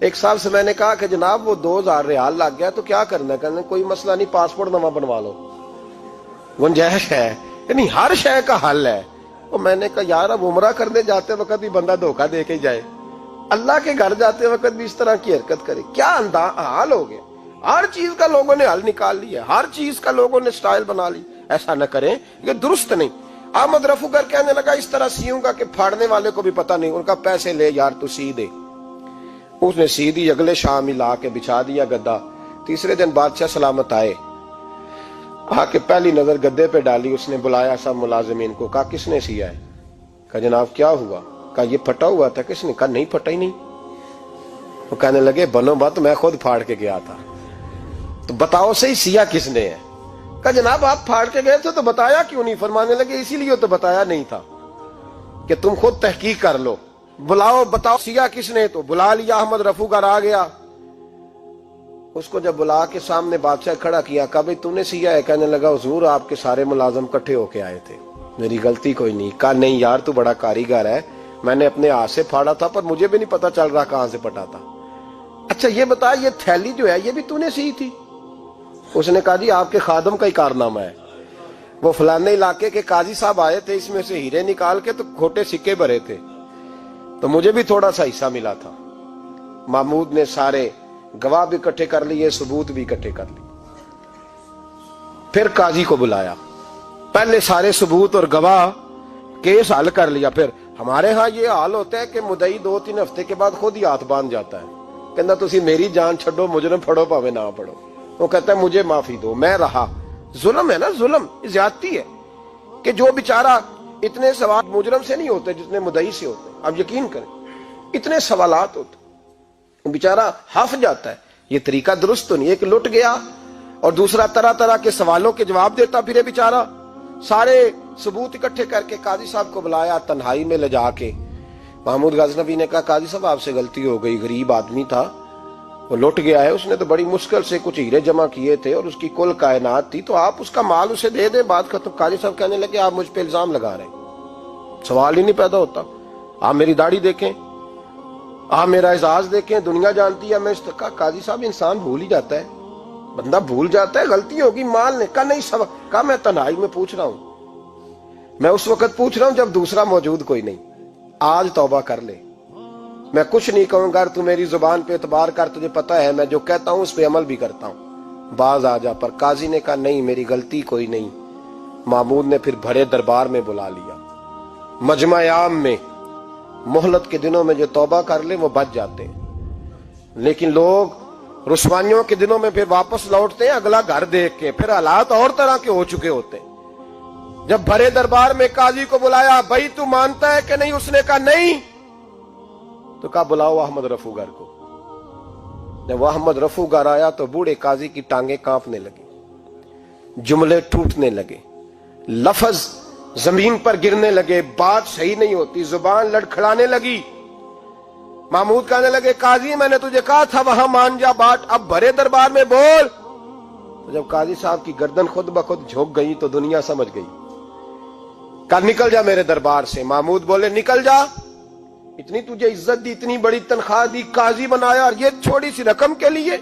ایک صاحب سے میں نے کہا کہ جناب وہ 2000 ریال لگ گیا تو کیا کرنا ہے؟ کہنے کوئی مسئلہ نہیں، پاسپورٹ نواں بنوا لو، گنجائش ہے، یعنی ہر شے کا حل ہے۔ اور میں نے کہا یار اب عمرہ کرنے جاتے وقت بھی بندہ دھوکہ دے کے جائے، اللہ کے گھر جاتے وقت بھی اس طرح کی حرکت کرے، کیا حال ہو گیا؟ ہر چیز کا لوگوں نے حل نکال لیا، ہر چیز کا لوگوں نے سٹائل بنا لی۔ ایسا نہ کریں، یہ درست نہیں۔ احمد رفو کر کہنے لگا اس طرح سیوں گا کہ پھاڑنے والے کو بھی پتہ نہیں۔ ان کا پیسے لے یار تو سی دے۔ اس نے سی دی، اگلے شام ہی لا کے بچھا دیا گدا۔ تیسرے دن بادشاہ سلامت آئے، آ کے پہلی نظر گدے پہ ڈالی، اس نے بلایا سب ملازمین کو، کہا کس نے سیا ہے؟ کہا جناب کیا ہوا؟ کہا یہ پھٹا ہوا تھا۔ کس نے؟ کہا نہیں پھٹا ہی نہیں۔ وہ کہنے لگے بنو بات، میں خود پھاڑ کے گیا تھا، تو بتاؤ صحیح سیا کس نے ہے؟ کہا جناب آپ پھاڑ کے گئے تھے تو بتایا کیوں نہیں؟ فرمانے لگے اسی لیے تو بتایا نہیں تھا کہ تم خود تحقیق کر لو، بلاؤ بتاؤ سیا کس نے۔ تو بلا لیا، احمد رفو گھر آ گیا۔ اس کو جب بلا کے سامنے بادشاہ کھڑا کیا، کہا بھئی تو نے سیا ہے؟ کہنے لگا حضور آپ کے سارے ملازم کٹھے ہو کے آئے تھے، میری غلطی کوئی نہیں۔ کہا نہیں یار تو بڑا کاریگر ہے، میں نے اپنے ہاتھ سے پھاڑا تھا پر مجھے بھی نہیں پتا چل رہا کہاں سے پھٹا تھا۔ اچھا یہ بتا یہ تھیلی جو ہے یہ بھی تو نے سی تھی؟ اس نے کہا جی آپ کے خادم کا ہی کارنامہ ہے، وہ فلانے علاقے کے قاضی صاحب آئے تھے، اس میں سے ہیرے نکال کے تو کھوٹے سکے بھرے تھے، تو مجھے بھی تھوڑا سا حصہ ملا تھا۔ محمود نے سارے گواہ بھی اکٹھے کر لیے، ثبوت بھی اکٹھے کر لیے۔ پھر قاضی کو بلایا، پہلے سارے ثبوت اور گواہ کیس حل کر لیا۔ پھر ہمارے ہاں یہ حال ہوتا ہے کہ مدعی 2-3 ہفتے کے بعد خود ہی ہاتھ باندھ جاتا ہے، کہنا تسی میری جان چھڈو، مجرم پھڑو پاوے نہ پڑھو۔ وہ کہتا ہے مجھے معافی دو، میں رہا۔ ظلم ہے نا، ظلم زیادتی ہے کہ جو بیچارہ اتنے سوال مجرم سے نہیں ہوتے جتنے مدعی سے ہوتے ہیں۔ اب یقین کریں اتنے سوالات ہوتے بیچارہ ہف جاتا ہے۔ یہ طریقہ درست تو نہیں، ایک لٹ گیا اور دوسرا طرح طرح کے سوالوں کے جواب دیتا پھرے بیچارہ۔ سارے ثبوت اکٹھے کر کے قاضی صاحب کو بلایا، تنہائی میں لے جا کے محمود غزنوی نے کہا قاضی صاحب آپ سے غلطی ہو گئی، غریب آدمی تھا، وہ لٹ گیا ہے، اس نے تو بڑی مشکل سے کچھ ہیرے جمع کیے تھے اور اس کی کل کائنات تھی، تو آپ اس کا مال اسے دے دیں، بات ختم۔ قاضی صاحب کہنے لگے آپ مجھ پہ الزام لگا رہے ہیں، سوال ہی نہیں پیدا ہوتا۔ آپ میری داڑھی دیکھیں، آپ میرا اعزاز دیکھیں، دنیا جانتی ہے میں اس کا۔ قاضی صاحب انسان بھول ہی جاتا ہے، بندہ بھول جاتا ہے، غلطی ہوگی، مال نے کہا نہیں سب کہا میں تنہائی میں پوچھ رہا ہوں، میں اس وقت پوچھ رہا ہوں جب دوسرا موجود کوئی نہیں، آج توبہ کر لے، میں کچھ نہیں کہوں گا، تو میری زبان پہ اعتبار کر، تجھے پتہ ہے میں جو کہتا ہوں اس پہ عمل بھی کرتا ہوں، باز آ جا۔ پر قاضی نے کہا نہیں میری غلطی کوئی نہیں۔ محمود نے پھر بھرے دربار میں بلا لیا، مجمع عام میں۔ مہلت کے دنوں میں جو توبہ کر لے وہ بچ جاتے ہیں، لیکن لوگ رسوائیوں کے دنوں میں پھر واپس لوٹتے ہیں اگلا گھر دیکھ کے، پھر حالات اور طرح کے ہو چکے ہوتے ہیں۔ جب بھرے دربار میں قاضی کو بلایا، بھائی تو مانتا ہے کہ نہیں؟ اس نے کہا نہیں۔ تو کہا بلاؤ احمد رفو گر کو۔ جب وہ احمد رفو گر آیا تو بوڑھے قاضی کی ٹانگیں کانپنے لگی، جملے ٹوٹنے لگے، لفظ زمین پر گرنے لگے، بات صحیح نہیں ہوتی، زبان لڑکھڑانے لگی۔ محمود کہنے لگے قاضی میں نے تجھے کہا تھا وہاں مان جا بات، اب بھرے دربار میں بول۔ تو جب قاضی صاحب کی گردن خود بخود جھک گئی تو دنیا سمجھ گئی، کہا نکل جا میرے دربار سے۔ محمود بولے نکل جا، اتنی تجھے عزت دی، اتنی بڑی تنخواہ دی، قاضی بنایا، اور یہ چھوٹی سی رقم کے لیے،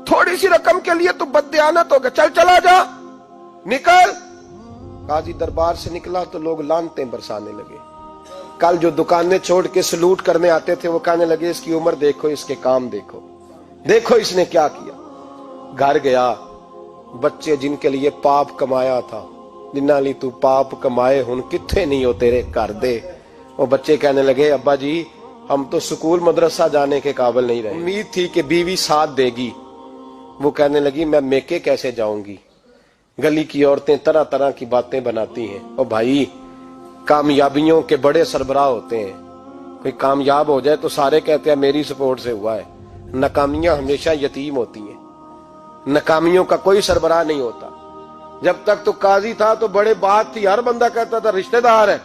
تھوڑی سی رقم کے لیے تو بددیانت ہو گیا، چل چلا جا، نکل۔ قاضی دربار سے نکلا تو لوگ لعنتیں برسانے لگے۔ کل جو دکانیں چھوڑ کے سلوٹ کرنے آتے تھے وہ کہنے لگے اس کی عمر دیکھو، اس کے کام دیکھو، دیکھو اس نے کیا کیا۔ گھر گیا، بچے جن کے لیے پاپ کمایا تھا، جنہاں لی تو پاپ کمائے ہن کتھے نہیں ہو تیرے کر دے۔ وہ بچے کہنے لگے ابا جی ہم تو سکول مدرسہ جانے کے قابل نہیں رہے، امید تھی کہ بیوی ساتھ دے گی۔ وہ کہنے لگی میں میکے کیسے جاؤں گی، گلی کی عورتیں طرح طرح کی باتیں بناتی ہیں۔ اور بھائی کامیابیوں کے بڑے سربراہ ہوتے ہیں، کوئی کامیاب ہو جائے تو سارے کہتے ہیں میری سپورٹ سے ہوا ہے، ناکامیاں ہمیشہ یتیم ہوتی ہیں، ناکامیوں کا کوئی سربراہ نہیں ہوتا۔ جب تک تو قاضی تھا تو بڑے بات تھی، ہر بندہ کہتا تھا رشتہ دار ہے،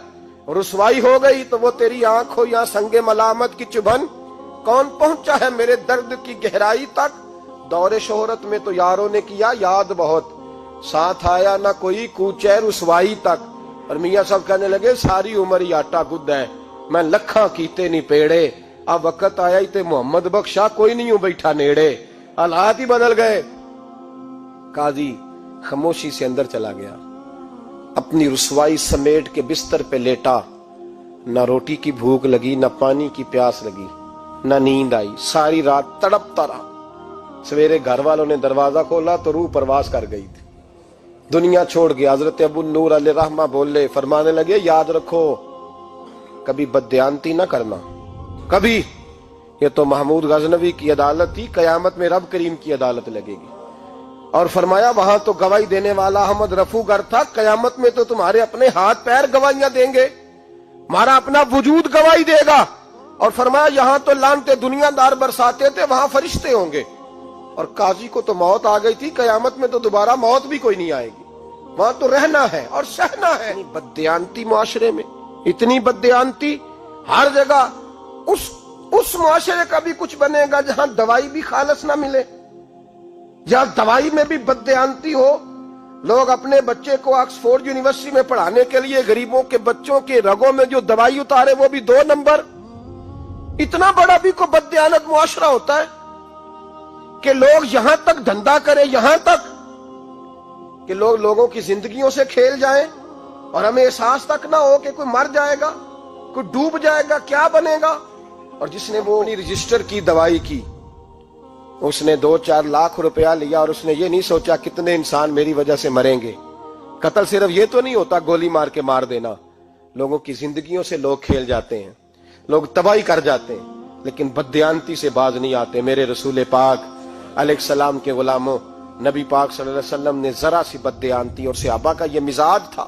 رسوائی ہو گئی تو وہ تیری آنکھ ہو یا سنگ ملامت کی چبھن، کون پہنچا ہے میرے درد کی گہرائی تک، دور شہرت میں تو یاروں نے کیا یاد بہت، ساتھ آیا نہ کوئی کوچے رسوائی تک۔ اور میاں صاحب کہنے لگے ساری عمر ہی آٹا گد ہے، میں لکھاں کیتے نہیں پیڑے، اب وقت آیا ہی تے محمد بخشا کوئی نہیں ہوں بیٹھا نیڑے، حالات ہی بدل گئے۔ قاضی خاموشی سے اندر چلا گیا، اپنی رسوائی سمیٹ کے بستر پہ لیٹا، نہ روٹی کی بھوک لگی، نہ پانی کی پیاس لگی، نہ نیند آئی، ساری رات تڑپتا رہا۔ سویرے گھر والوں نے دروازہ کھولا تو روح پرواز کر گئی تھی، دنیا چھوڑ گیا۔ حضرت ابو نور علیہ رحمہ بولے، فرمانے لگے یاد رکھو کبھی بددیانتی نہ کرنا، کبھی۔ یہ تو محمود غزنوی کی عدالت تھی، قیامت میں رب کریم کی عدالت لگے گی۔ اور فرمایا وہاں تو گواہی دینے والا احمد رفو گر تھا، قیامت میں تو تمہارے اپنے ہاتھ پیر گواہیاں دیں گے، ہمارا اپنا وجود گواہی دے گا۔ اور فرمایا یہاں تو لانتے دنیا دار برساتے تھے، وہاں فرشتے ہوں گے۔ اور قاضی کو تو موت آ گئی تھی، قیامت میں تو دوبارہ موت بھی کوئی نہیں آئے گی، وہاں تو رہنا ہے اور سہنا ہے۔ بددیانتی معاشرے میں، اتنی بددیانتی ہر جگہ۔ اس معاشرے کا بھی کچھ بنے گا جہاں دوائی بھی خالص نہ ملے، جہاں دوائی میں بھی بددیانتی ہو۔ لوگ اپنے بچے کو آکسفورڈ یونیورسٹی میں پڑھانے کے لیے غریبوں کے بچوں کے رگوں میں جو دوائی اتارے وہ بھی 2 نمبر۔ اتنا بڑا بھی کو بددیانت معاشرہ ہوتا ہے کہ لوگ یہاں تک دھندا کریں، یہاں تک کہ لوگ لوگوں کی زندگیوں سے کھیل جائیں اور ہمیں احساس تک نہ ہو کہ کوئی مر جائے گا، کوئی ڈوب جائے گا، کیا بنے گا۔ اور جس نے وہ اپنی رجسٹر کی دوائی کی، اس نے 2-4 لاکھ روپیہ لیا اور اس نے یہ نہیں سوچا کتنے انسان میری وجہ سے مریں گے۔ قتل صرف یہ تو نہیں ہوتا گولی مار کے مار دینا، لوگوں کی زندگیوں سے لوگ کھیل جاتے ہیں، لوگ تباہی کر جاتے ہیں، لیکن بددیانتی سے باز نہیں آتے۔ میرے رسول پاک علیہ السلام کے غلاموں، نبی پاک صلی اللہ علیہ وسلم نے ذرا سی بددیانتی، اور صحابہ کا یہ مزاج تھا۔